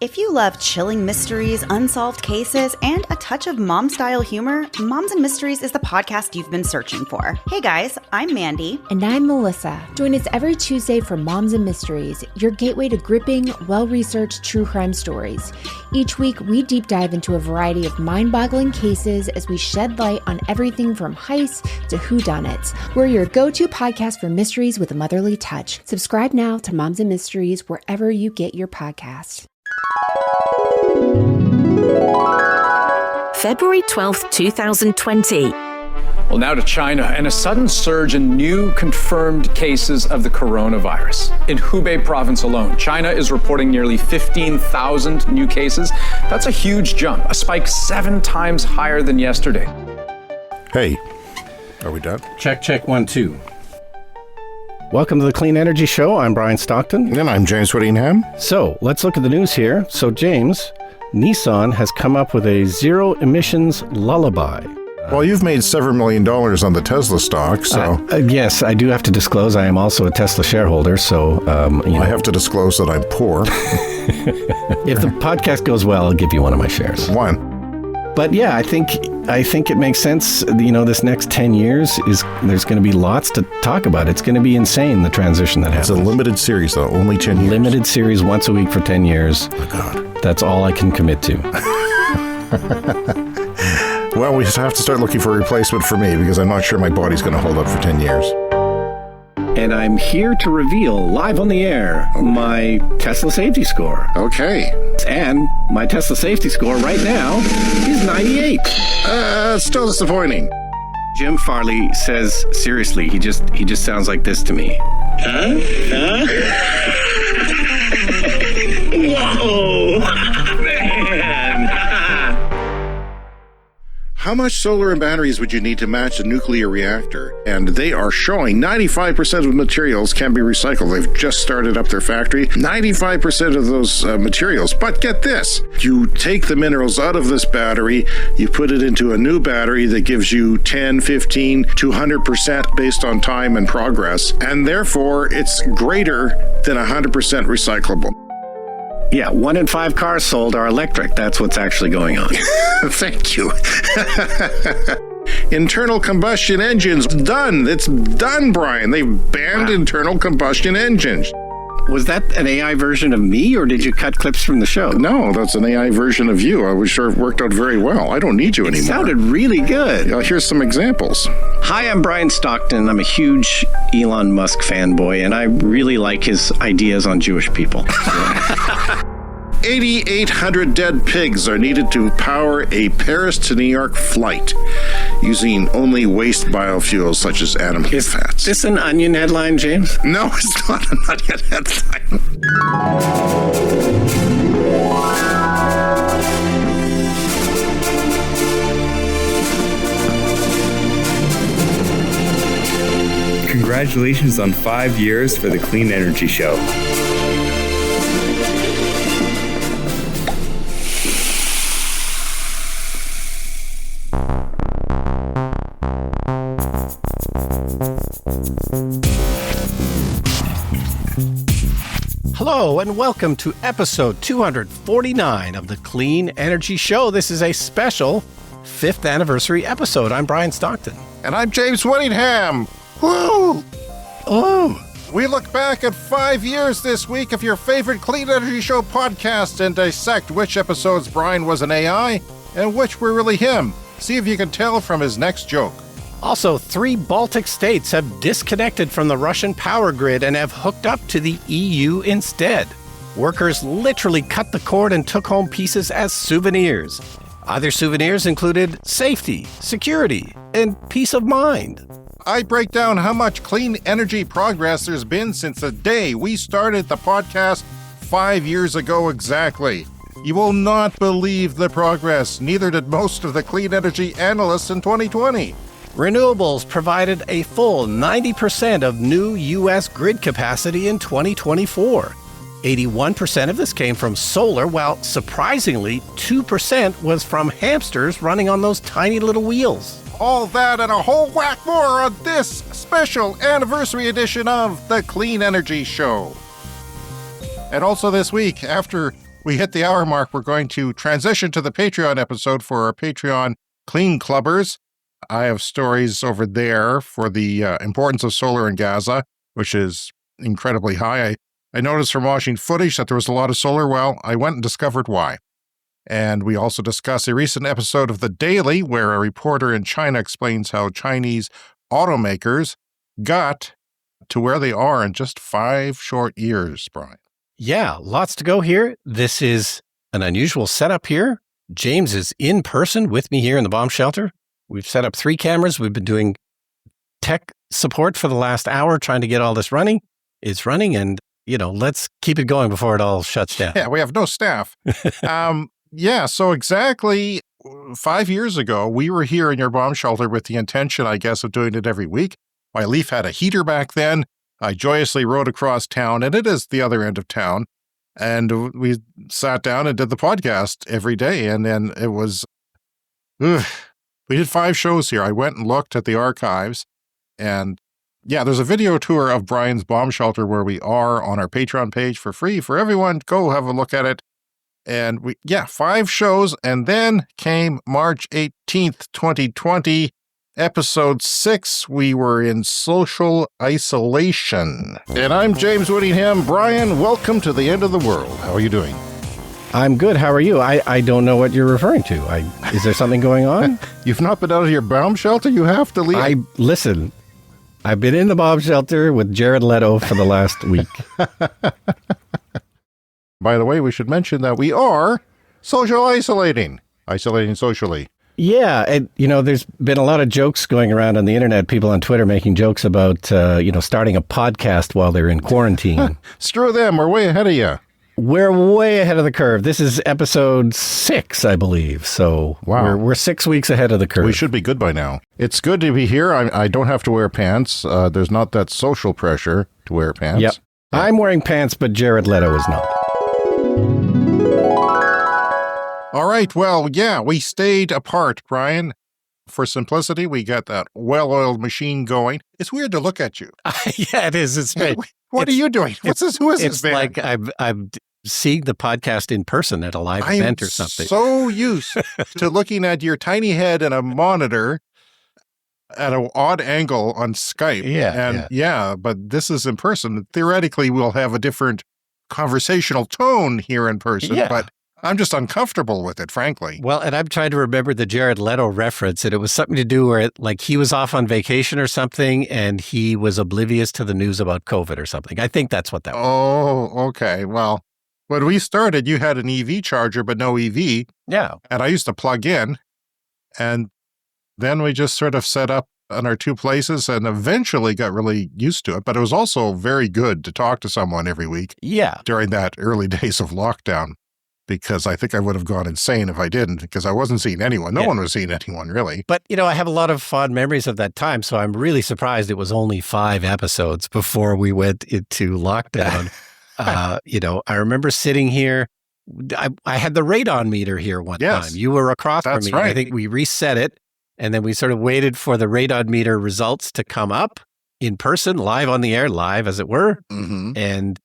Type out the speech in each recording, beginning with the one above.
If you love chilling mysteries, unsolved cases, and a touch of mom-style humor, Moms and Mysteries is the podcast you've been searching for. Hey guys, I'm Mandy. And I'm Melissa. Join us every Tuesday for Moms and Mysteries, your gateway to gripping, well-researched true crime stories. Each week, we deep dive into a variety of mind-boggling cases as we shed light on everything from heists to whodunits. We're your go-to podcast for mysteries with a motherly touch. Subscribe now to Moms and Mysteries wherever you get your podcasts. February 12th, 2020. Well, now to China and a sudden surge in new confirmed cases of the coronavirus. In Hubei province alone, China is reporting nearly 15,000 new cases. That's a huge jump, a spike 7 times higher than yesterday. Hey, are we done? Check, 1, 2. Welcome to the Clean Energy Show. I'm Brian Stockton. And I'm James Whittingham. So let's look at the news here. So James, Nissan has come up with a zero emissions lullaby. Well, you've made several $1 million on the Tesla stock, so... yes, I do have to disclose I am also a Tesla shareholder, so... I have to disclose that I'm poor. If the podcast goes well, I'll give you one of my shares. One. But yeah, I think it makes sense. This next 10 years there's going to be lots to talk about. It's going to be insane, the transition that happens. It's a limited series, though. Only 10 years. Limited series, once a week for 10 years. Oh, God. That's all I can commit to. Well, we just have to start looking for a replacement for me because I'm not sure my body's going to hold up for 10 years. And I'm here to reveal, live on the air, my Tesla safety score. Okay. And my Tesla safety score right now is 98. Still disappointing. Jim Farley says, seriously, he just sounds like this to me. Huh? Whoa! Man! How much solar and batteries would you need to match a nuclear reactor? And they are showing 95% of materials can be recycled. They've just started up their factory. 95% of those materials. But get this. You take the minerals out of this battery, you put it into a new battery that gives you 10, 15, 200% based on time and progress. And therefore, it's greater than 100% recyclable. Yeah, 1 in 5 cars sold are electric. That's what's actually going on. Thank you. Internal combustion engines, done. It's done, Brian. They've banned internal combustion engines. Was that an AI version of me, or did you cut clips from the show? No, that's an AI version of you. I was sure it worked out very well. I don't need you anymore. It sounded really good. Here's some examples. Hi, I'm Brian Stockton. I'm a huge Elon Musk fanboy, and I really like his ideas on Jewish people. 8,800 dead pigs are needed to power a Paris to New York flight using only waste biofuels such as animal fats. Is this an Onion headline, James? No, it's not an Onion headline. Congratulations on 5 years for the Clean Energy Show. Hello and welcome to episode 249 of the Clean Energy Show. This is a special 5th anniversary episode. I'm Brian Stockton. And I'm James Whittingham. Woo! Oh! We look back at 5 years this week of your favorite Clean Energy Show podcast and dissect which episodes Brian was an AI and which were really him. See if you can tell from his next joke. Also, 3 Baltic states have disconnected from the Russian power grid and have hooked up to the EU instead. Workers literally cut the cord and took home pieces as souvenirs. Other souvenirs included safety, security, and peace of mind. I break down how much clean energy progress there's been since the day we started the podcast 5 years ago exactly. You will not believe the progress, neither did most of the clean energy analysts in 2020. Renewables provided a full 90% of new U.S. grid capacity in 2024. 81% of this came from solar, while surprisingly, 2% was from hamsters running on those tiny little wheels. All that and a whole whack more on this special anniversary edition of The Clean Energy Show. And also this week, after we hit the hour mark. We're going to transition to the Patreon episode for our Patreon Clean Clubbers. I have stories over there for the importance of solar in Gaza, which is incredibly high. I noticed from watching footage that there was a lot of solar. Well, I went and discovered why. And we also discuss a recent episode of The Daily where a reporter in China explains how Chinese automakers got to where they are in just 5 short years, Brian. Yeah, lots to go here. This is an unusual setup here. James is in person with me here in the bomb shelter. We've set up 3 cameras. We've been doing tech support for the last hour, trying to get all this running. It's running, and, let's keep it going before it all shuts down. Yeah, we have no staff. So exactly 5 years ago, we were here in your bomb shelter with the intention, I guess, of doing it every week. My Leaf had a heater back then. I joyously rode across town, and it is the other end of town. And we sat down and did the podcast every day. And then it was, we did 5 shows here. I went and looked at the archives. And yeah, there's a video tour of Brian's bomb shelter where we are on our Patreon page for free for everyone. Go have a look at it. And 5 shows. And then came March 18th, 2020. Episode 6, we were in social isolation. And I'm James Whittingham. Brian, welcome to the end of the world. How are you doing? I'm good. How are you? I don't know what you're referring to. Is there something going on? You've not been out of your bomb shelter? You have to leave. Listen, I've been in the bomb shelter with Jared Leto for the last week. By the way, we should mention that we are social isolating socially. Yeah, and, there's been a lot of jokes going around on the internet, people on Twitter making jokes about, starting a podcast while they're in quarantine. Screw them. We're way ahead of you. We're way ahead of the curve. This is episode 6, I believe. So wow. We're 6 weeks ahead of the curve. We should be good by now. It's good to be here. I don't have to wear pants. There's not that social pressure to wear pants. Yep. I'm wearing pants, but Jared Leto is not. All right. Well, we stayed apart, Brian. For simplicity, we got that well-oiled machine going. It's weird to look at you. Yeah, it is. It's great. What are you doing? What's this? Who is this man? It's like I'm seeing the podcast in person at a live event or something. I'm so used to looking at your tiny head and a monitor at an odd angle on Skype. But this is in person. Theoretically, we'll have a different conversational tone here in person, but I'm just uncomfortable with it, frankly. Well, and I'm trying to remember the Jared Leto reference, and it was something to do where he was off on vacation or something, and he was oblivious to the news about COVID or something. I think that's what that was. Oh, okay. Well, when we started, you had an EV charger, but no EV. Yeah. And I used to plug in, and then we just sort of set up in our 2 places and eventually got really used to it. But it was also very good to talk to someone every week. Yeah. During that early days of lockdown. Because I think I would have gone insane if I didn't, because I wasn't seeing anyone. No one was seeing anyone, really. But, I have a lot of fond memories of that time, so I'm really surprised it was only 5 episodes before we went into lockdown. I remember sitting here. I had the radon meter here one time. You were across from me. Right. I think we reset it, and then we sort of waited for the radon meter results to come up in person, live on the air, live as it were. Mm-hmm. And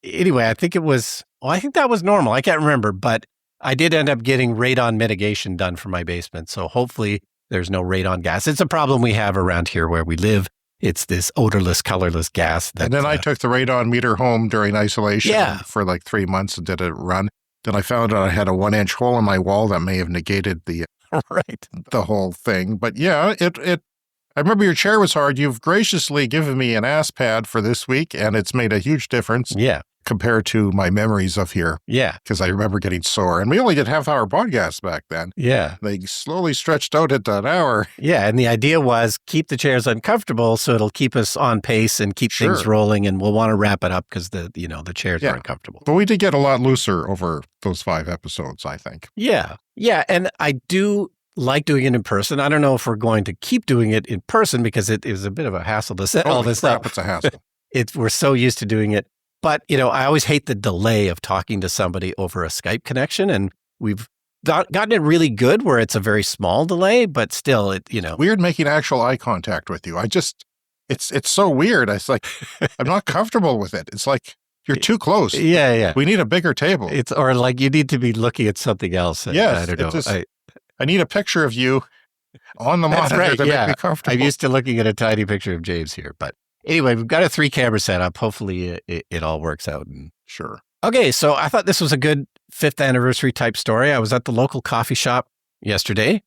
anyway, I think that was normal. I can't remember, but I did end up getting radon mitigation done for my basement. So hopefully there's no radon gas. It's a problem we have around here where we live. It's this odorless, colorless gas. And then I took the radon meter home during isolation for 3 months and did a run. Then I found out I had a 1-inch hole in my wall that may have negated the whole thing. But I remember your chair was hard. You've graciously given me an ass pad for this week, and it's made a huge difference. Yeah. Compared to my memories of here. Yeah. Because I remember getting sore. And we only did half-hour podcasts back then. Yeah. They slowly stretched out into an hour. Yeah. And the idea was keep the chairs uncomfortable so it'll keep us on pace and keep things rolling. And we'll want to wrap it up because the chairs are uncomfortable. But we did get a lot looser over those 5 episodes, I think. Yeah. Yeah. And I do like doing it in person. I don't know if we're going to keep doing it in person because it is a bit of a hassle to set all this up. It's a hassle. We're so used to doing it. But, I always hate the delay of talking to somebody over a Skype connection. And we've gotten it really good where it's a very small delay, but still, Weird making actual eye contact with you. It's so weird. It's like, I'm not comfortable with it. It's like You're too close. Yeah. We need a bigger table. Or like you need to be looking at something else. Yes. I don't know. I need a picture of you on the monitor to make me comfortable. I'm used to looking at a tiny picture of James here. But anyway, we've got a 3-camera setup. Hopefully it all works out. Sure. Okay, so I thought this was a good 5th anniversary type story. I was at the local coffee shop yesterday,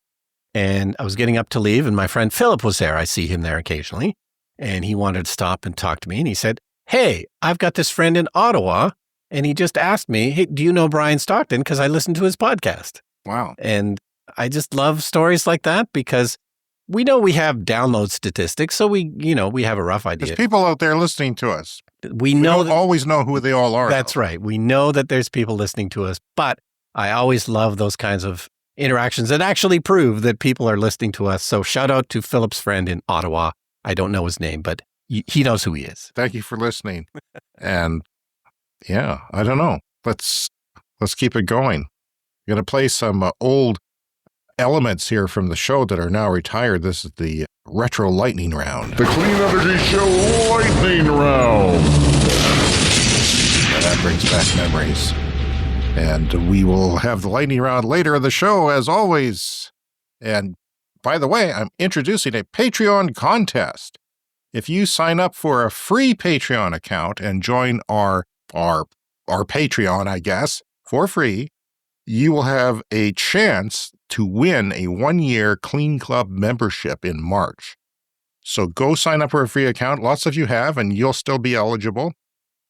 and I was getting up to leave, and my friend Philip was there. I see him there occasionally, and he wanted to stop and talk to me, and he said, "Hey, I've got this friend in Ottawa," and he just asked me, "Hey, do you know Brian Stockton? Because I listened to his podcast." Wow. And I just love stories like that because we know we have download statistics, so we have a rough idea. There's people out there listening to us. We don't always know who they all are. That's right. We know that there's people listening to us, but I always love those kinds of interactions that actually prove that people are listening to us. So shout out to Philip's friend in Ottawa. I don't know his name, but he knows who he is. Thank you for listening. And yeah, I don't know. Let's keep it going. I'm going to play some old elements here from the show that are now retired. This is the retro lightning round. The Clean Energy Show lightning round. And that brings back memories. And we will have the lightning round later in the show, as always. And by the way, I'm introducing a Patreon contest. If you sign up for a free Patreon account and join our Patreon, I guess, for free, you will have a chance to win a 1-year Clean Club membership in March. So go sign up for a free account. Lots of you have, and you'll still be eligible.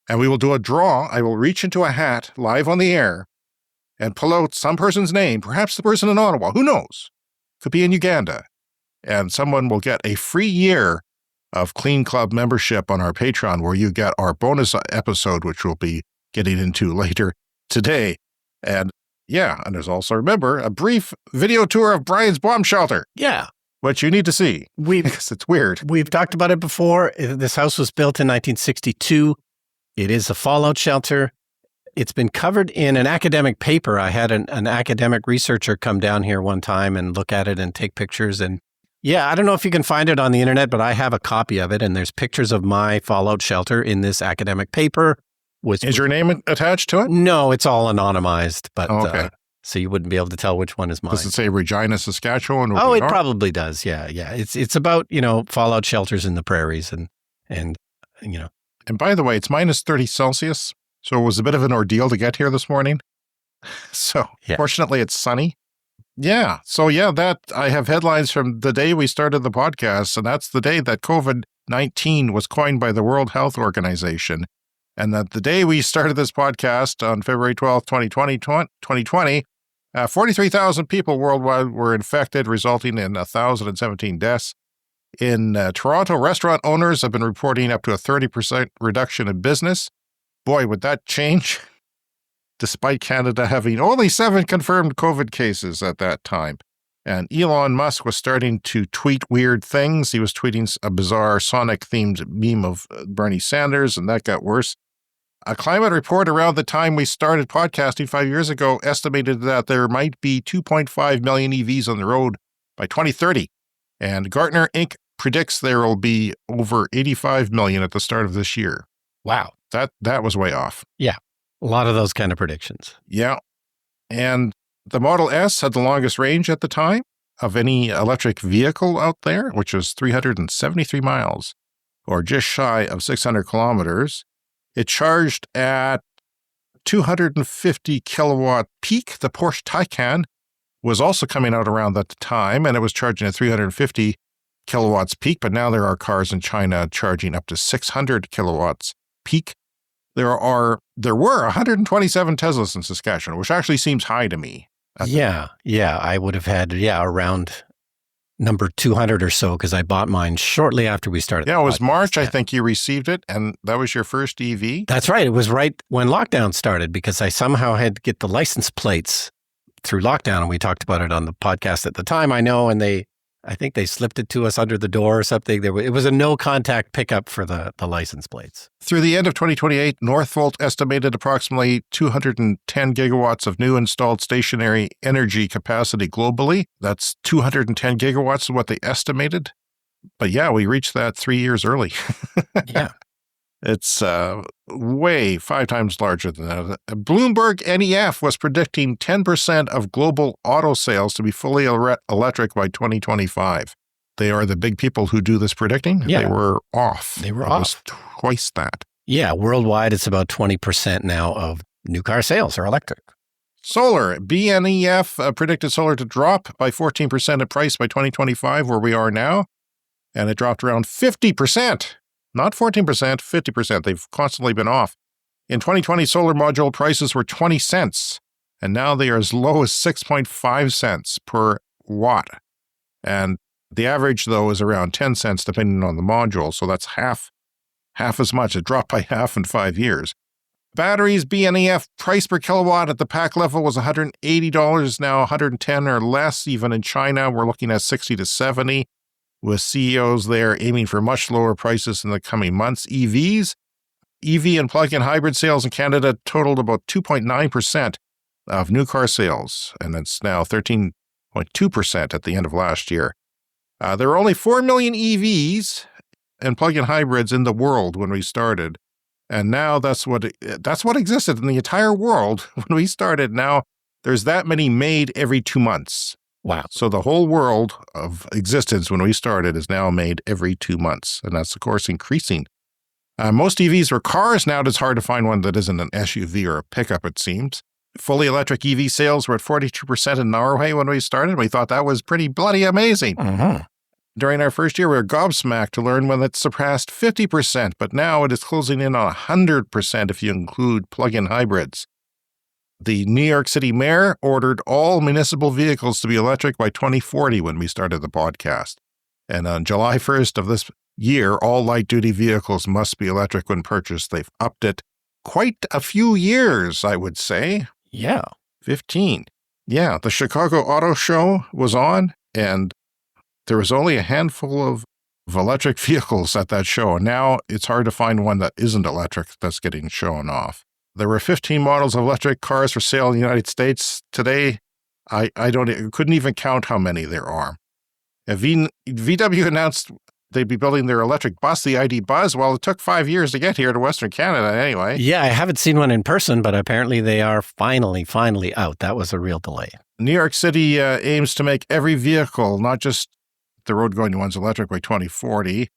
And we will do a draw. I will reach into a hat live on the air and pull out some person's name, perhaps the person in Ottawa. Who knows? Could be in Uganda. And someone will get a free year of Clean Club membership on our Patreon, where you get our bonus episode, which we'll be getting into later today. And yeah, and there's also, remember, a brief video tour of Brian's bomb shelter. Yeah. Which you need to see, because it's weird. We've talked about it before. This house was built in 1962. It is a fallout shelter. It's been covered in an academic paper. I had an academic researcher come down here one time and look at it and take pictures. And yeah, I don't know if you can find it on the internet, but I have a copy of it. And there's pictures of my fallout shelter in this academic paper. Is your name attached to it? No, it's all anonymized, but okay. So you wouldn't be able to tell which one is mine. Does it say Regina, Saskatchewan? Oh, it probably does. Yeah. It's about, fallout shelters in the prairies and. And by the way, it's minus 30 Celsius, so it was a bit of an ordeal to get here this morning. So Fortunately, it's sunny. Yeah. So that I have headlines from the day we started the podcast, and that's the day that COVID-19 was coined by the World Health Organization. And that the day we started this podcast on February 12th, 2020, 43,000 people worldwide were infected, resulting in 1,017 deaths. In Toronto, restaurant owners have been reporting up to a 30% reduction in business. Boy, would that change, despite Canada having only 7 confirmed COVID cases at that time. And Elon Musk was starting to tweet weird things. He was tweeting a bizarre Sonic-themed meme of Bernie Sanders, and that got worse. A climate report around the time we started podcasting 5 years ago estimated that there might be 2.5 million EVs on the road by 2030. And Gartner Inc. predicts there will be over 85 million at the start of this year. Wow. That was way off. Yeah. A lot of those kind of predictions. Yeah. And the Model S had the longest range at the time of any electric vehicle out there, which was 373 miles, or just shy of 600 kilometers. It charged at 250 kilowatt peak. The Porsche Taycan was also coming out around that time, and it was charging at 350 kilowatts peak, but now there are cars in China charging up to 600 kilowatts peak. There were 127 Teslas in Saskatchewan, which actually seems high to me. Yeah, I would have had, around number 200 or so, because I bought mine shortly after we started. Yeah, it was March, I think you received it, and that was your first EV? That's right. It was right when lockdown started, because I somehow had to get the license plates through lockdown, and we talked about it on the podcast at the time, I know, and I think they slipped it to us under the door or something. It was a no-contact pickup for the license plates. Through the end of 2028, Northvolt estimated approximately 210 gigawatts of new installed stationary energy capacity globally. That's 210 gigawatts is what they estimated. But yeah, we reached that 3 years early. Yeah. It's way 5 times larger than that. Bloomberg NEF was predicting 10% of global auto sales to be fully electric by 2025. They are the big people who do this predicting. Yeah. They were off. They were it off. Was twice that. Yeah, worldwide, it's about 20% now of new car sales are electric. Solar. BNEF predicted solar to drop by 14% in price by 2025, where we are now. And it dropped around 50%. Not 14%, 50%. They've constantly been off. In 2020, solar module prices were 20 cents, and now they are as low as 6.5 cents per watt. And the average, though, is around 10 cents, depending on the module, so that's half as much. It dropped by half in 5 years. Batteries, BNEF price per kilowatt at the pack level was $180, now $110 or less. Even in China, we're looking at $60 to $70. With CEOs there aiming for much lower prices in the coming months. EVs, EV and plug-in hybrid sales in Canada totaled about 2.9% of new car sales, and it's now 13.2% at the end of last year. There were only 4 million EVs and plug-in hybrids in the world when we started, and now that's what existed in the entire world when we started. Now there's that many made every 2 months. Wow. So the whole world of existence when we started is now made every 2 months. And that's, of course, increasing. Most EVs are cars. Now it's hard to find one that isn't an SUV or a pickup, it seems. Fully electric EV sales were at 42% in Norway when we started. We thought that was pretty bloody amazing. Mm-hmm. During our first year, we were gobsmacked to learn when it surpassed 50%, but now it is closing in on 100% if you include plug-in hybrids. The New York City mayor ordered all municipal vehicles to be electric by 2040 when we started the podcast. And on July 1st of this year, all light-duty vehicles must be electric when purchased. They've upped it quite a few years, I would say. Yeah. 15. Yeah, the Chicago Auto Show was on, and there was only a handful of electric vehicles at that show. And now it's hard to find one that isn't electric that's getting shown off. There were 15 models of electric cars for sale in the United States. Today, I couldn't even count how many there are. VW announced they'd be building their electric bus, the ID Buzz. Well, it took 5 years to get here to Western Canada anyway. Yeah, I haven't seen one in person, but apparently they are finally out. That was a real delay. New York City aims to make every vehicle, not just the road-going ones, electric by 2040.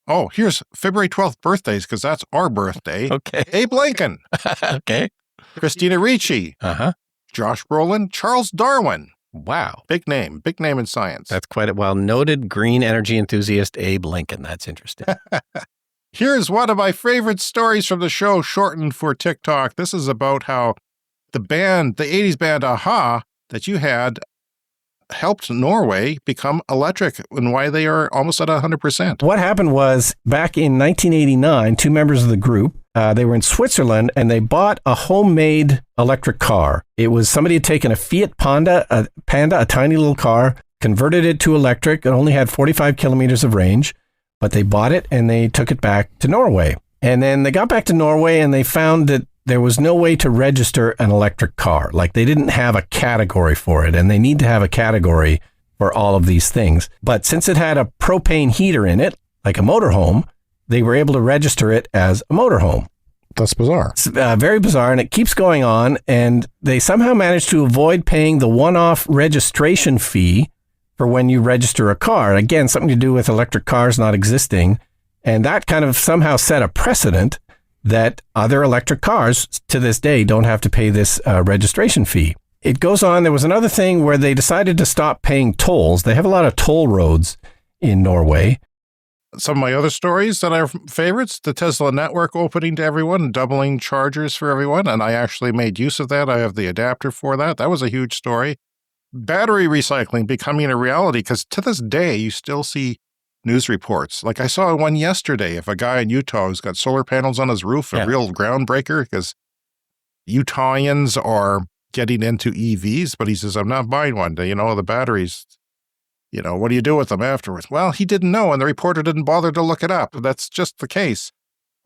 Oh, here's February 12th birthdays, because that's our birthday. Okay. Abe Lincoln. Okay. Christina Ricci. Uh-huh. Josh Brolin. Charles Darwin. Wow. Big name in science. That's quite a well-noted green energy enthusiast, Abe Lincoln. That's interesting. Here's one of my favorite stories from the show, shortened for TikTok. This is about how the 80s band Aha, that you had, helped Norway become electric and why they are almost at 100%. What happened was back in 1989, two members of the group, they were in Switzerland and they bought a homemade electric car. It was somebody had taken a Fiat Panda, a tiny little car, converted it to electric. It only had 45 kilometers of range, but they bought it and they took it back to Norway. And then they got back to Norway and they found that there was no way to register an electric car. Like they didn't have a category for it, and they need to have a category for all of these things. But since it had a propane heater in it, like a motorhome, they were able to register it as a motorhome. That's bizarre. It's very bizarre, and it keeps going on, and they somehow managed to avoid paying the one-off registration fee for when you register a car. Again, something to do with electric cars not existing, and that kind of somehow set a precedent that other electric cars to this day don't have to pay this registration fee. It goes on. There was another thing where they decided to stop paying tolls. They have a lot of toll roads in Norway. Some of my other stories that are favorites, the Tesla network opening to everyone, doubling chargers for everyone, and I actually made use of that. I have the adapter for that. That was a huge story. Battery recycling becoming a reality, because to this day, you still see news reports. Like I saw one yesterday of a guy in Utah who's got solar panels on his roof, a real groundbreaker, because Utahians are getting into EVs, but he says, I'm not buying one. The batteries, what do you do with them afterwards? Well, he didn't know, and the reporter didn't bother to look it up. That's just the case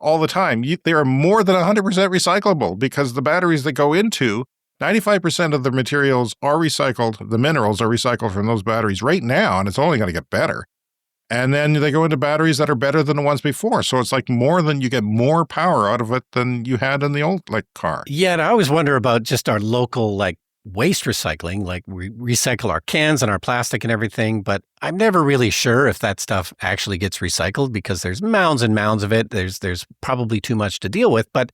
all the time. They are more than 100% recyclable, because the batteries that go into 95% of the materials are recycled. The minerals are recycled from those batteries right now, and it's only going to get better. And then they go into batteries that are better than the ones before. So it's like you get more power out of it than you had in the old car. Yeah, and I always wonder about just our local waste recycling. Like we recycle our cans and our plastic and everything, but I'm never really sure if that stuff actually gets recycled because there's mounds and mounds of it. There's probably too much to deal with, but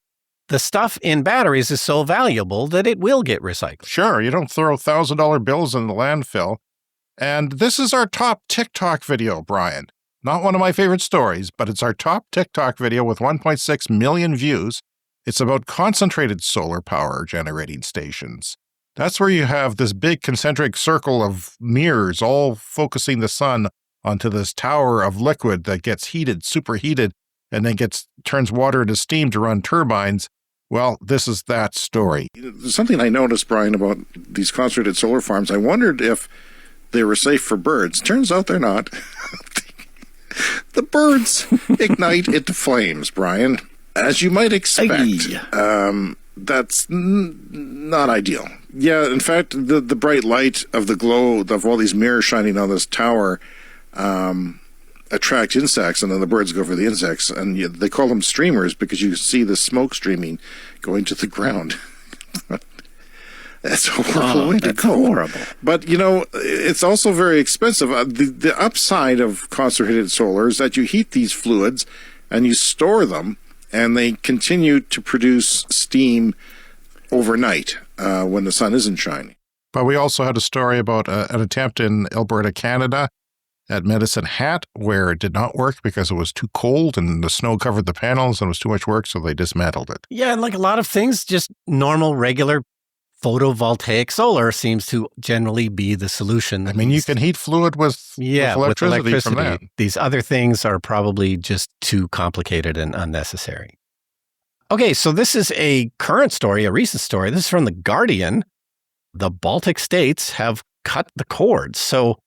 the stuff in batteries is so valuable that it will get recycled. Sure, you don't throw $1,000 bills in the landfill. And this is our top TikTok video, Brian. Not one of my favorite stories, but it's our top TikTok video with 1.6 million views. It's about concentrated solar power generating stations. That's where you have this big concentric circle of mirrors all focusing the sun onto this tower of liquid that gets heated, superheated, and then turns water into steam to run turbines. Well, this is that story. There's something I noticed, Brian, about these concentrated solar farms. I wondered if they were safe for birds. Turns out they're not. The birds ignite into flames, Brian. As you might expect, that's not ideal. Yeah, in fact, the bright light of the glow of all these mirrors shining on this tower attract insects, and then the birds go for the insects. And they call them streamers because you see the smoke streaming going to the ground. That's a horrible way to go. Horrible. But, it's also very expensive. The upside of concentrated solar is that you heat these fluids and you store them, and they continue to produce steam overnight when the sun isn't shining. But we also had a story about an attempt in Alberta, Canada, at Medicine Hat, where it did not work because it was too cold and the snow covered the panels and it was too much work, so they dismantled it. Yeah, and like a lot of things, just normal, regular photovoltaic solar seems to generally be the solution. I mean, you can heat fluid with electricity from that. These other things are probably just too complicated and unnecessary. Okay, so this is a current story, a recent story. This is from The Guardian. The Baltic states have cut the cords. So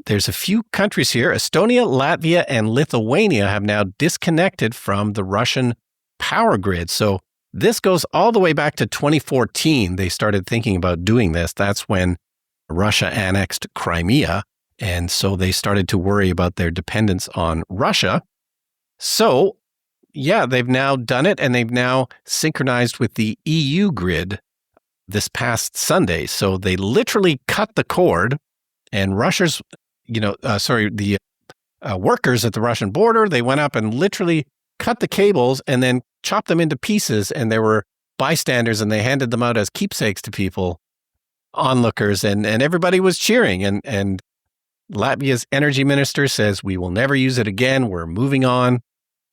there's a few countries here. Estonia, Latvia, and Lithuania have now disconnected from the Russian power grid. So this goes all the way back to 2014. They started thinking about doing this. That's when Russia annexed Crimea. And so they started to worry about their dependence on Russia. So, yeah, they've now done it, and they've now synchronized with the EU grid this past Sunday. So they literally cut the cord, and Russia's, the workers at the Russian border, they went up and literally cut the cables and then chopped them into pieces, and there were bystanders, and they handed them out as keepsakes to people, onlookers, and everybody was cheering. And Latvia's energy minister says, we will never use it again. We're moving on.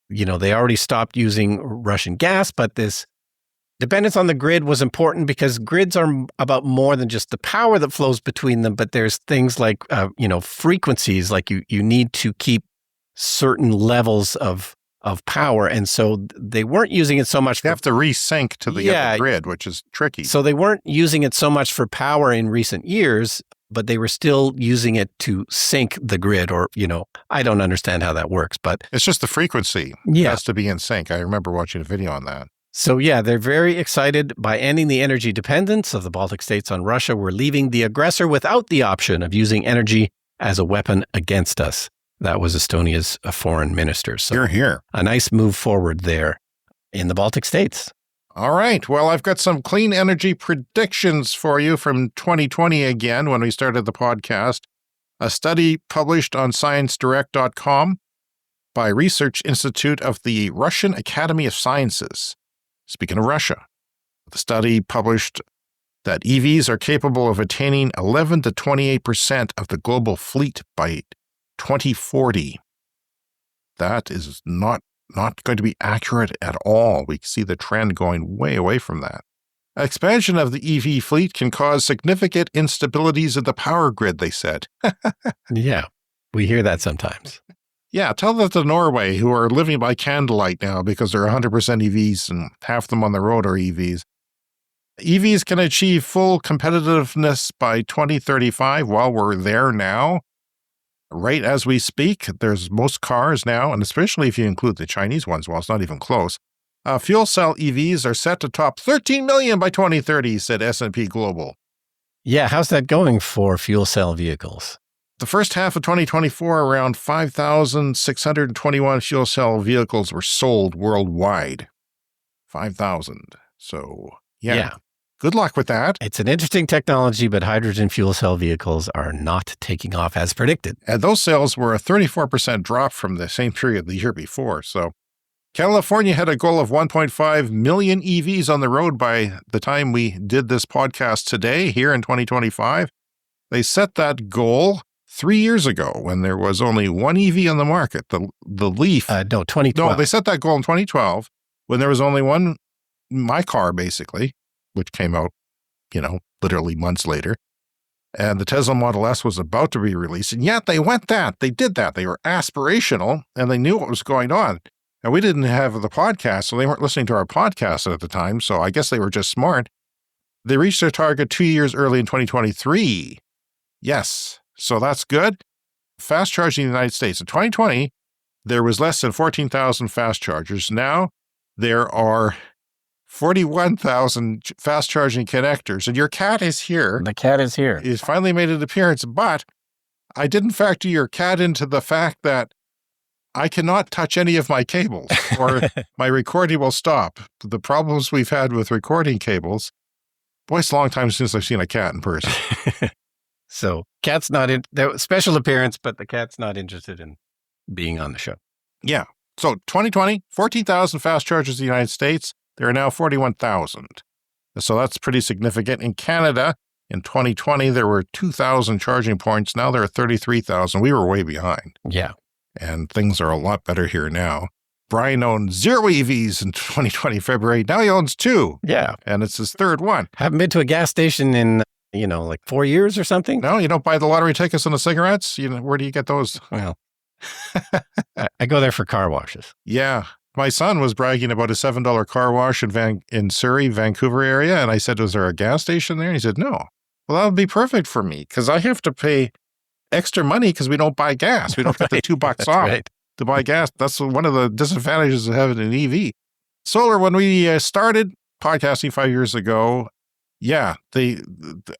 They already stopped using Russian gas, but this dependence on the grid was important because grids are about more than just the power that flows between them, but there's things like, frequencies, like you need to keep certain levels of power. And so they weren't using it so much. They have to resync to the other grid, which is tricky. So they weren't using it so much for power in recent years, but they were still using it to sync the grid, or, I don't understand how that works, but it's just the frequency has to be in sync. I remember watching a video on that. So yeah, they're very excited. By ending the energy dependence of the Baltic states on Russia, we're leaving the aggressor without the option of using energy as a weapon against us. That was Estonia's foreign minister. So here. A nice move forward there in the Baltic states. All right. Well, I've got some clean energy predictions for you from 2020 again, when we started the podcast. A study published on ScienceDirect.com by Research Institute of the Russian Academy of Sciences. Speaking of Russia, the study published that EVs are capable of attaining 11 to 28% of the global fleet by 2040. That is not going to be accurate at all. We see the trend going way away from that. Expansion of the EV fleet can cause significant instabilities in the power grid, they said. Yeah, we hear that sometimes. Yeah, tell that to Norway, who are living by candlelight now because they're 100% EVs and half them on the road are EVs. EVs can achieve full competitiveness by 2035. While we're there now, right as we speak, there's most cars now, and especially if you include the Chinese ones, well, it's not even close. Fuel cell EVs are set to top 13 million by 2030, said S&P Global. Yeah, how's that going for fuel cell vehicles? The first half of 2024, around 5,621 fuel cell vehicles were sold worldwide. 5,000. So, yeah. Good luck with that. It's an interesting technology, but hydrogen fuel cell vehicles are not taking off as predicted. And those sales were a 34% drop from the same period the year before. So California had a goal of 1.5 million EVs on the road by the time we did this podcast today, here in 2025. They set that goal 3 years ago when there was only one EV on the market, the Leaf. 2012. No, they set that goal in 2012 when there was only one, my car basically, which came out, literally months later. And the Tesla Model S was about to be released. And yet they did that. They were aspirational and they knew what was going on. And we didn't have the podcast, so they weren't listening to our podcast at the time. So I guess they were just smart. They reached their target 2 years early in 2023. Yes. So that's good. Fast charging in the United States. In 2020, there was less than 14,000 fast chargers. Now there are 41,000 fast charging connectors, and your cat is here. The cat is here. He's finally made an appearance, but I didn't factor your cat into the fact that I cannot touch any of my cables or my recording will stop. The problems we've had with recording cables, boy, it's a long time since I've seen a cat in person. So cat's not in, special appearance, but the cat's not interested in being on the show. Yeah. So 2020, 14,000 fast chargers in the United States. There are now 41,000. So that's pretty significant. In Canada, in 2020, there were 2,000 charging points. Now there are 33,000. We were way behind. Yeah. And things are a lot better here now. Brian owned 0 EVs in 2020 February. Now he owns 2. Yeah. And it's his third one. Haven't been to a gas station in, like 4 years or something. No, you don't buy the lottery tickets and the cigarettes? Where do you get those? Well, I go there for car washes. Yeah. My son was bragging about a $7 car wash in Surrey, Vancouver area. And I said, was there a gas station there? And he said, no. Well, that would be perfect for me because I have to pay extra money because we don't buy gas. We don't get the $2 off to buy gas. That's one of the disadvantages of having an EV. Solar, when we started podcasting 5 years ago, yeah, the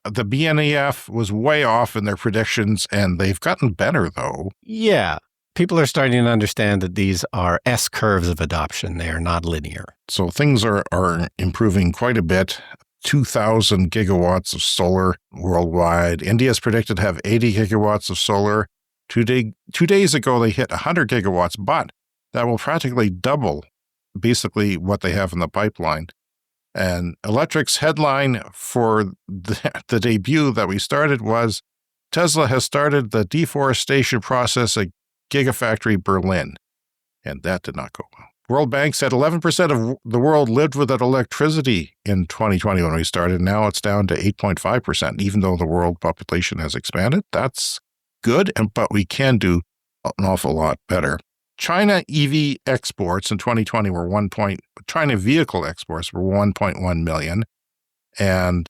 BNEF was way off in their predictions, and they've gotten better, though. Yeah. People are starting to understand that these are S-curves of adoption. They are not linear. So things are improving quite a bit. 2,000 gigawatts of solar worldwide. India's predicted to have 80 gigawatts of solar. 2 days ago, they hit 100 gigawatts, but that will practically double basically what they have in the pipeline. And Electric's headline for the debut that we started was, Tesla has started the deforestation process at Gigafactory Berlin. And that did not go well. World Bank said 11% of the world lived without electricity in 2020 when we started. Now it's down to 8.5%, even though the world population has expanded. That's good, but we can do an awful lot better. China EV exports in 2020 were China vehicle exports were 1.1 million. And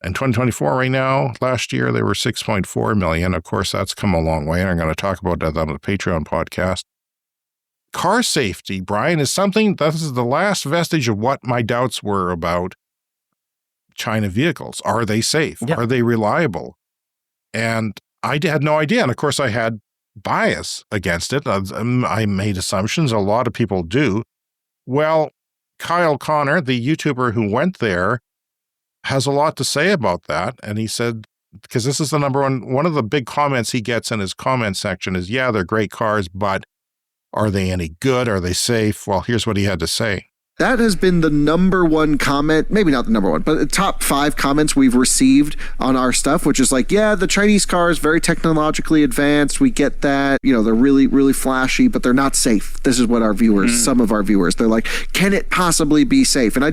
in 2024 right now, last year, they were 6.4 million. Of course, that's come a long way, and I'm going to talk about that on the Patreon podcast. Car safety, Brian, is something, this is the last vestige of what my doubts were about China vehicles. Are they safe? Yeah. Are they reliable? And I had no idea. And of course, I had bias against it. I made assumptions. A lot of people do. Well, Kyle Connor, the YouTuber who went there, has a lot to say about that. And he said, because this is the number one of the big comments he gets in his comment section is, yeah, they're great cars, but are they any good? Are they safe? Well, here's what he had to say. That has been the number one comment, maybe not the number one, but the top 5 comments we've received on our stuff, which is like, yeah, the Chinese car is very technologically advanced. We get that. They're really, really flashy, but they're not safe. This is what our viewers, some of our viewers, they're like, can it possibly be safe? And I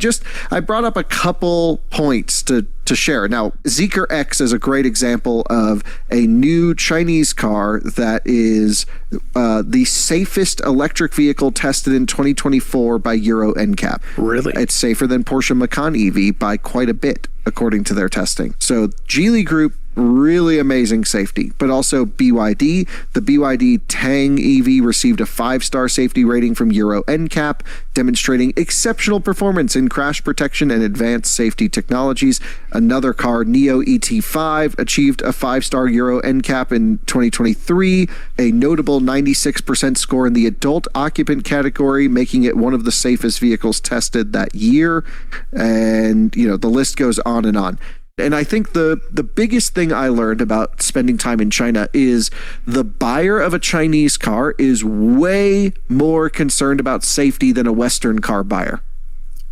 brought up a couple points to share. Now, Zeekr X is a great example of a new Chinese car that is the safest electric vehicle tested in 2024 by Euro NCAP. Really? It's safer than Porsche Macan EV by quite a bit, according to their testing. So Geely Group really amazing safety, but also BYD. The BYD Tang EV received a 5-star safety rating from Euro NCAP, demonstrating exceptional performance in crash protection and advanced safety technologies. Another car, Neo ET5, achieved a 5-star Euro NCAP in 2023, a notable 96% score in the adult occupant category, making it one of the safest vehicles tested that year. And, the list goes on and on. And I think the biggest thing I learned about spending time in China is the buyer of a Chinese car is way more concerned about safety than a Western car buyer.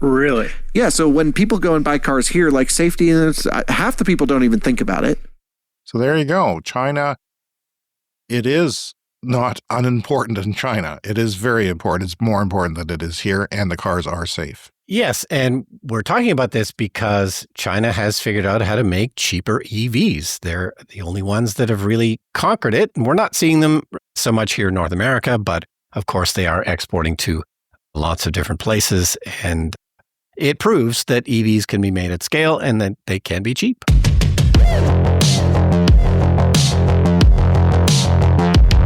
Really? Yeah, so when people go and buy cars here, like safety, half the people don't even think about it. So there you go. China, it is not unimportant in China. It is very important. It's more important than it is here, and the cars are safe. Yes, and we're talking about this because China has figured out how to make cheaper EVs. They're the only ones that have really conquered it. And we're not seeing them so much here in North America, but of course they are exporting to lots of different places. And it proves that EVs can be made at scale and that they can be cheap.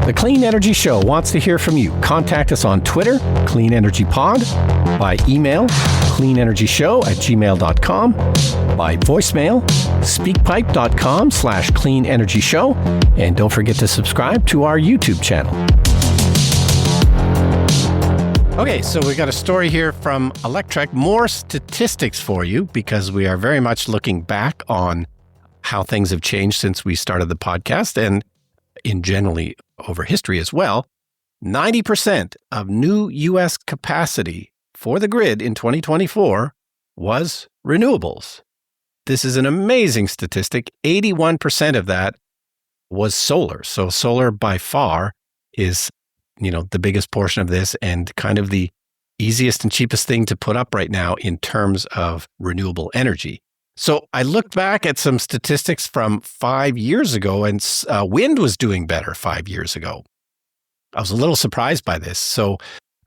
The Clean Energy Show wants to hear from you. Contact us on Twitter, Clean Energy Pod, by email, cleanenergyshow@gmail.com, by voicemail, speakpipe.com/cleanenergyshow, and don't forget to subscribe to our YouTube channel. Okay, so we got a story here from Electrek. More statistics for you because we are very much looking back on how things have changed since we started the podcast and in generally over history as well. 90% of new U.S. capacity for the grid in 2024 was renewables. This is an amazing statistic. 81% of that was solar. So solar by far is, the biggest portion of this and kind of the easiest and cheapest thing to put up right now in terms of renewable energy. So I looked back at some statistics from 5 years ago, and wind was doing better 5 years ago. I was a little surprised by this. So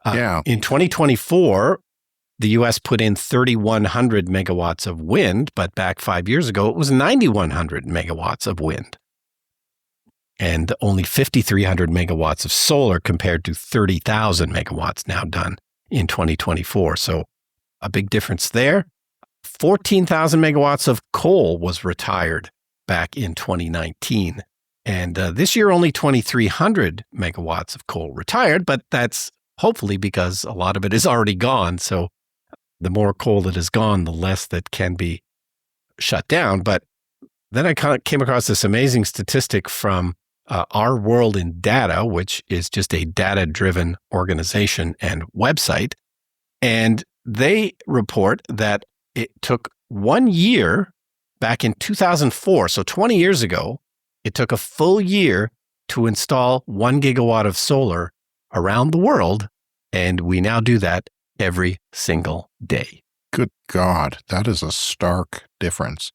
in 2024, the U.S. put in 3,100 megawatts of wind, but back 5 years ago, it was 9,100 megawatts of wind. And only 5,300 megawatts of solar compared to 30,000 megawatts now done in 2024. So a big difference there. 14,000 megawatts of coal was retired back in 2019. And this year, only 2,300 megawatts of coal retired, but that's hopefully because a lot of it is already gone. So the more coal that is gone, the less that can be shut down. But then I came across this amazing statistic from Our World in Data, which is just a data-driven organization and website. And they report that it took 1 year back in 2004, so 20 years ago, it took a full year to install 1 gigawatt of solar around the world, and we now do that every single day. Good God, that is a stark difference.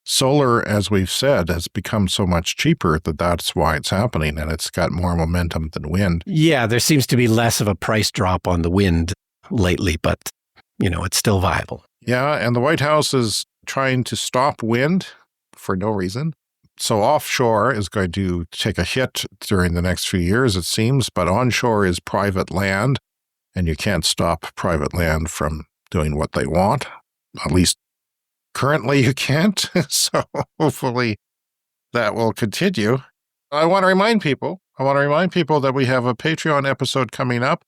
Solar, as we've said, has become so much cheaper that's why it's happening, and it's got more momentum than wind. Yeah, there seems to be less of a price drop on the wind lately, but, it's still viable. Yeah, and the White House is trying to stop wind for no reason. So offshore is going to take a hit during the next few years, it seems, but onshore is private land, and you can't stop private land from doing what they want. At least currently you can't, so hopefully that will continue. I want to remind people that we have a Patreon episode coming up,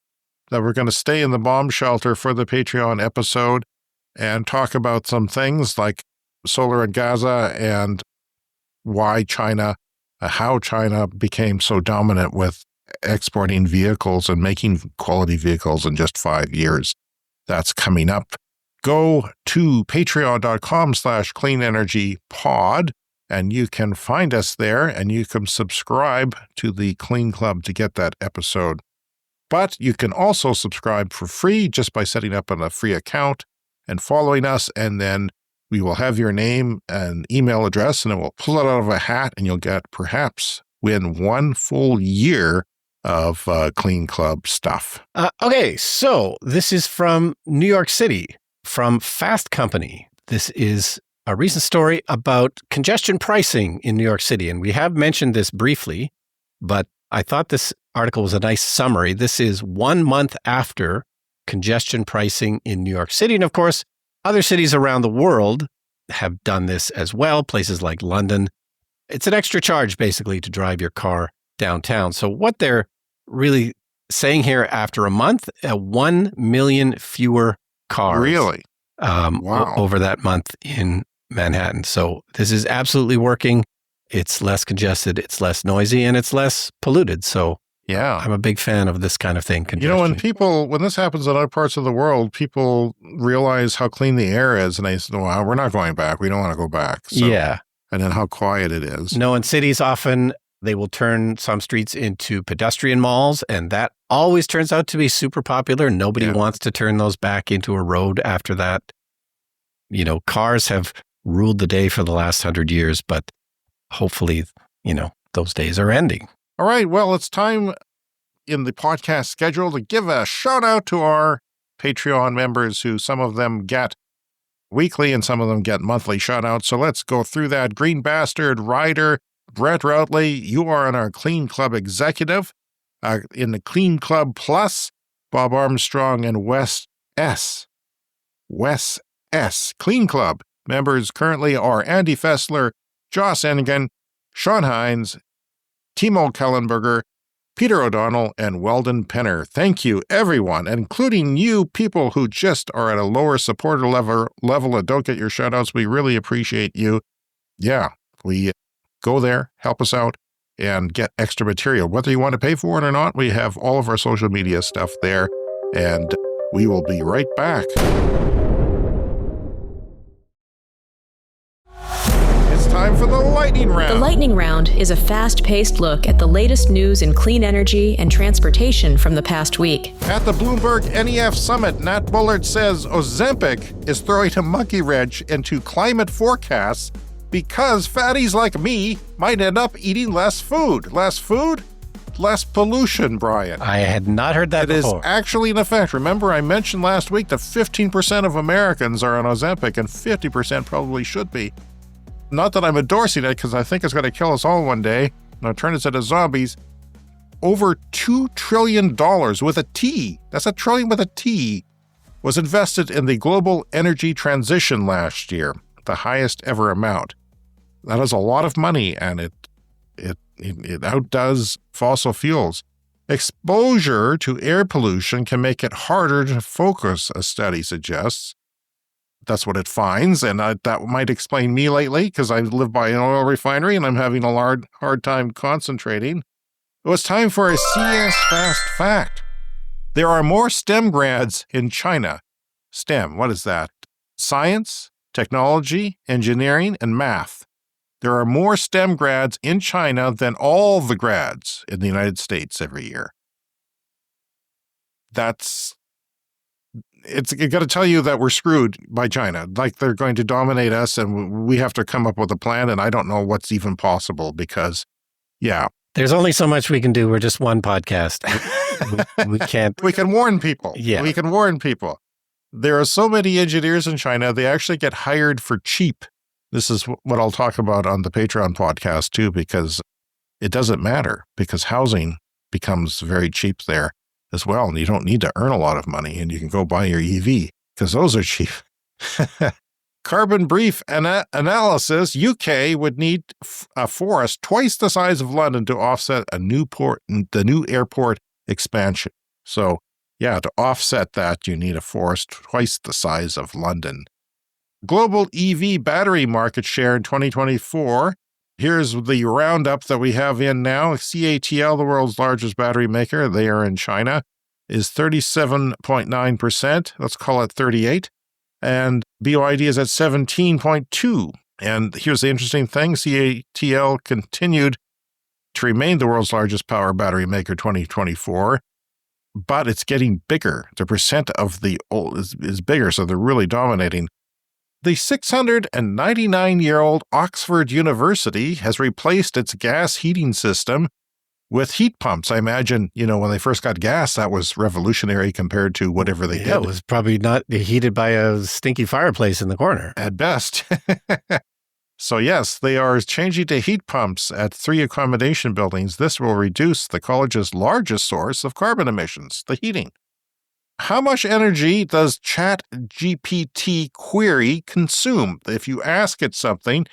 that we're going to stay in the bomb shelter for the Patreon episode and talk about some things like solar in Gaza and why China, how China became so dominant with exporting vehicles and making quality vehicles in just 5 years. That's coming up. Go to patreon.com/cleanenergypod and you can find us there and you can subscribe to the Clean Club to get that episode. But you can also subscribe for free just by setting up a free account and following us, and then we will have your name and email address, and it will pull it out of a hat, and you'll win 1 full year of Clean Club stuff. Okay, so this is from New York City, from Fast Company. This is a recent story about congestion pricing in New York City. And we have mentioned this briefly, but I thought this article was a nice summary. This is 1 month after congestion pricing in New York City. And of course, other cities around the world have done this as well, places like London. It's an extra charge, basically, to drive your car downtown. So what they're really saying here, after a month, 1 million fewer cars. Really? Wow. Over that month in Manhattan. So this is absolutely working. It's less congested, it's less noisy, and it's less polluted. So yeah, I'm a big fan of this kind of thing. You know, when this happens in other parts of the world, people realize how clean the air is, and they say, well, we're not going back. We don't want to go back. So, yeah. And then how quiet it is. No, in cities, often they will turn some streets into pedestrian malls, and that always turns out to be super popular. Nobody wants to turn those back into a road after that. You know, cars have ruled the day for the last 100 years, but hopefully, you know, those days are ending. All right. Well, it's time in the podcast schedule to give a shout out to our Patreon members, who some of them get weekly and some of them get monthly shout outs. So let's go through that. Green Bastard, Ryder, Brett Routley, you are on our Clean Club executive. In the Clean Club Plus, Bob Armstrong and Wes S. Clean Club members currently are Andy Fessler, Joss Ennigan, Sean Hines, Timo Kellenberger, Peter O'Donnell, and Weldon Penner. Thank you, everyone, including you people who just are at a lower supporter level and don't get your shout-outs. We really appreciate you. Yeah, we go there, help us out, and get extra material. Whether you want to pay for it or not, we have all of our social media stuff there, and we will be right back. Time for the Lightning Round. The Lightning Round is a fast-paced look at the latest news in clean energy and transportation from the past week. At the Bloomberg NEF Summit, Nat Bullard says Ozempic is throwing a monkey wrench into climate forecasts because fatties like me might end up eating less food. Less food? Less pollution, Brian. I had not heard that before. It is actually an effect. Remember, I mentioned last week that 15% of Americans are on Ozempic and 50% probably should be. Not that I'm endorsing it, because I think it's going to kill us all one day and turn us into zombies. Over $2 trillion with a T, that's a trillion with a T, was invested in the global energy transition last year, the highest ever amount. That is a lot of money, and it outdoes fossil fuels. Exposure to air pollution can make it harder to focus, a study suggests. That's what it finds, and that might explain me lately, because I live by an oil refinery and I'm having a hard time concentrating. It was time for a CS Fast Fact. There are more STEM grads in China. STEM, what is that? Science, technology, engineering, and math. There are more STEM grads in China than all the grads in the United States every year. It's got to tell you that we're screwed by China. Like, they're going to dominate us, and we have to come up with a plan, and I don't know what's even possible because, yeah. There's only so much we can do. We're just one podcast. we can't. We can warn people. Yeah. We can warn people. There are so many engineers in China, they actually get hired for cheap. This is what I'll talk about on the Patreon podcast, too, because it doesn't matter, because housing becomes very cheap there as well, and you don't need to earn a lot of money, and you can go buy your EV, because those are cheap. Carbon brief analysis, UK would need a forest twice the size of London to offset the new airport expansion. So, yeah, to offset that, you need a forest twice the size of London. Global EV battery market share in 2024. Here's the roundup that we have in now. CATL, the world's largest battery maker, they are in China, is 37.9%. Let's call it 38. And BYD is at 17.2. And here's the interesting thing. CATL continued to remain the world's largest power battery maker 2024, but it's getting bigger. The percent of the old is bigger, so they're really dominating. The 699-year-old Oxford University has replaced its gas heating system with heat pumps. I imagine, when they first got gas, that was revolutionary compared to whatever they did. It was probably not heated by a stinky fireplace in the corner. At best. So yes, they are changing to heat pumps at 3 accommodation buildings. This will reduce the college's largest source of carbon emissions, the heating. How much energy does ChatGPT query consume? If you ask it something,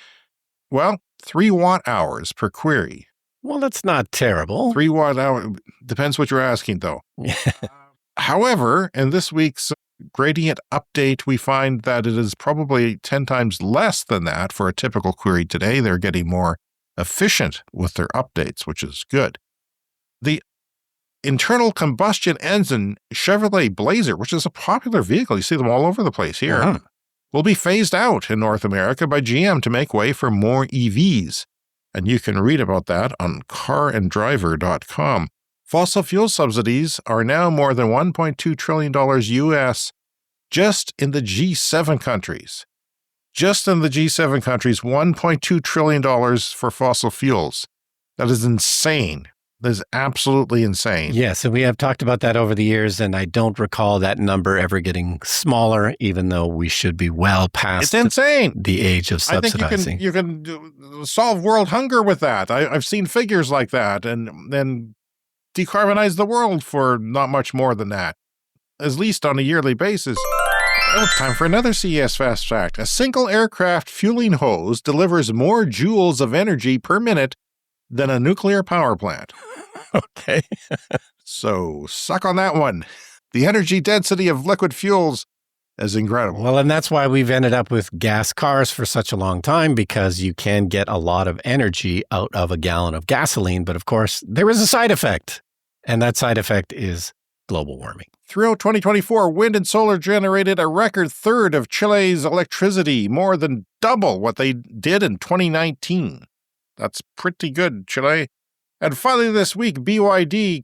3 watt-hours per query. Well, that's not terrible. 3 watt-hour, depends what you're asking, though. However, in this week's Gradient update, we find that it is probably 10 times less than that for a typical query today. They're getting more efficient with their updates, which is good. The internal combustion engine Chevrolet Blazer, which is a popular vehicle, you see them all over the place here, will be phased out in North America by GM to make way for more EVs. And you can read about that on caranddriver.com. Fossil fuel subsidies are now more than $1.2 trillion US just in the G7 countries. Just in the G7 countries, $1.2 trillion for fossil fuels. That is insane. That is absolutely insane. Yes, and we have talked about that over the years, and I don't recall that number ever getting smaller, even though we should be well past it's insane. The age of subsidizing. I think you can solve world hunger with that. I've seen figures like that, and then decarbonize the world for not much more than that, at least on a yearly basis. Oh, it's time for another CES Fast Fact. A single aircraft fueling hose delivers more joules of energy per minute than a nuclear power plant. Okay. So suck on that one. The energy density of liquid fuels is incredible. Well, and that's why we've ended up with gas cars for such a long time, because you can get a lot of energy out of a gallon of gasoline. But of course, there is a side effect, and that side effect is global warming. Throughout 2024, wind and solar generated a record third of Chile's electricity, more than double what they did in 2019. That's pretty good, Chile. And finally this week, BYD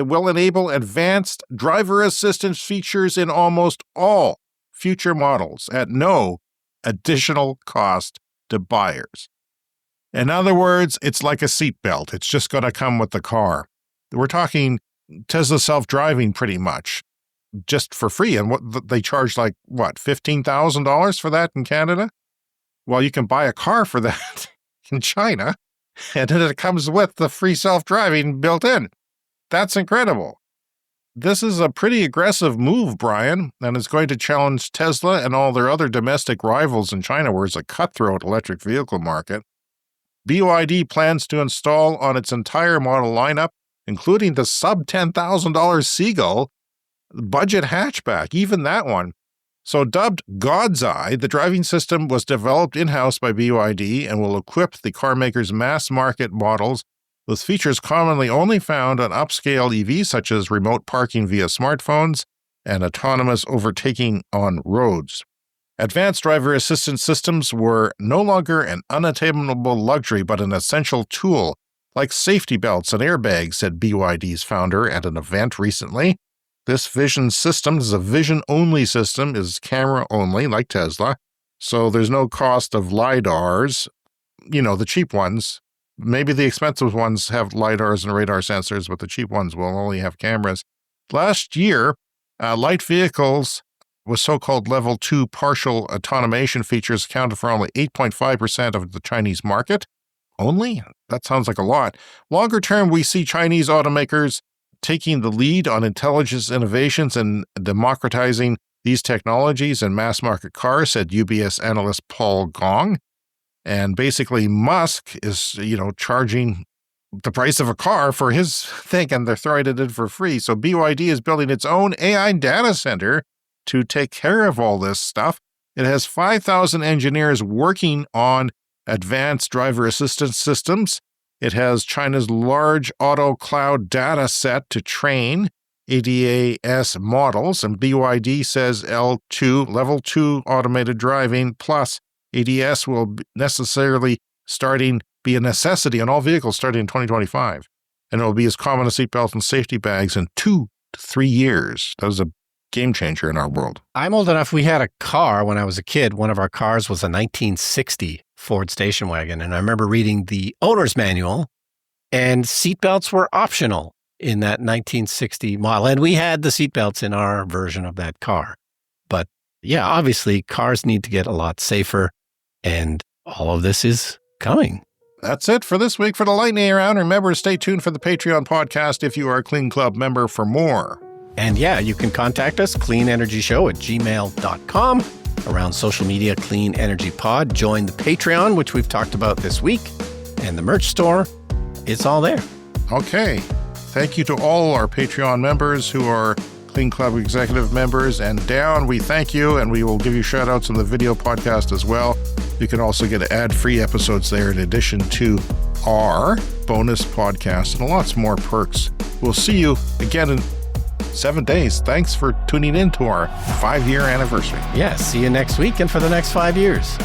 will enable advanced driver assistance features in almost all future models at no additional cost to buyers. In other words, it's like a seatbelt. It's just going to come with the car. We're talking Tesla self-driving pretty much, just for free. And what they charge $15,000 for that in Canada? Well, you can buy a car for that in China, and then it comes with the free self-driving built in. That's incredible. This is a pretty aggressive move, Brian, and it's going to challenge Tesla and all their other domestic rivals in China, where it's a cutthroat electric vehicle market. BYD plans to install on its entire model lineup, including the sub-$10,000 Seagull budget hatchback, even that one. So dubbed God's Eye, the driving system was developed in-house by BYD and will equip the carmaker's mass-market models with features commonly only found on upscale EVs, such as remote parking via smartphones and autonomous overtaking on roads. Advanced driver assistance systems were no longer an unattainable luxury, but an essential tool, like safety belts and airbags, said BYD's founder at an event recently. This vision system is a vision-only system, is camera-only, like Tesla, so there's no cost of LiDARs, the cheap ones. Maybe the expensive ones have LiDARs and radar sensors, but the cheap ones will only have cameras. Last year, light vehicles with so-called Level 2 partial automation features accounted for only 8.5% of the Chinese market. Only? That sounds like a lot. Longer term, we see Chinese automakers taking the lead on intelligence innovations and democratizing these technologies in mass-market cars, said UBS analyst Paul Gong. And basically, Musk is, charging the price of a car for his thing, and they're throwing it in for free. So BYD is building its own AI data center to take care of all this stuff. It has 5,000 engineers working on advanced driver assistance systems. It has China's large auto cloud data set to train ADAS models, and BYD says L2, level 2 automated driving plus ADS will necessarily be a necessity on all vehicles starting in 2025. And it will be as common as seatbelts and safety bags in 2 to 3 years. That was a game changer in our world. I'm old enough. We had a car when I was a kid. One of our cars was a 1960 Ford station wagon. And I remember reading the owner's manual, And seatbelts were optional in that 1960 model. And we had the seatbelts in our version of that car. But yeah, obviously cars need to get a lot safer. And all of this is coming. That's it for this week for the Lightning Round. Remember to stay tuned for the Patreon podcast if you are a Clean Club member for more. And yeah, you can contact us, cleanenergyshow@gmail.com. Around social media, Clean Energy Pod. Join the Patreon, which we've talked about this week. And the merch store. It's all there. Okay. Thank you to all our Patreon members who are Clean Club executive members. And Down, we thank you, and we will give you shout outs on the video podcast as well. You can also get ad-free episodes there in addition to our bonus podcast and lots more perks. We'll see you again in 7 days. Thanks for tuning in to our 5-year anniversary. Yeah, see you next week and for the next 5 years.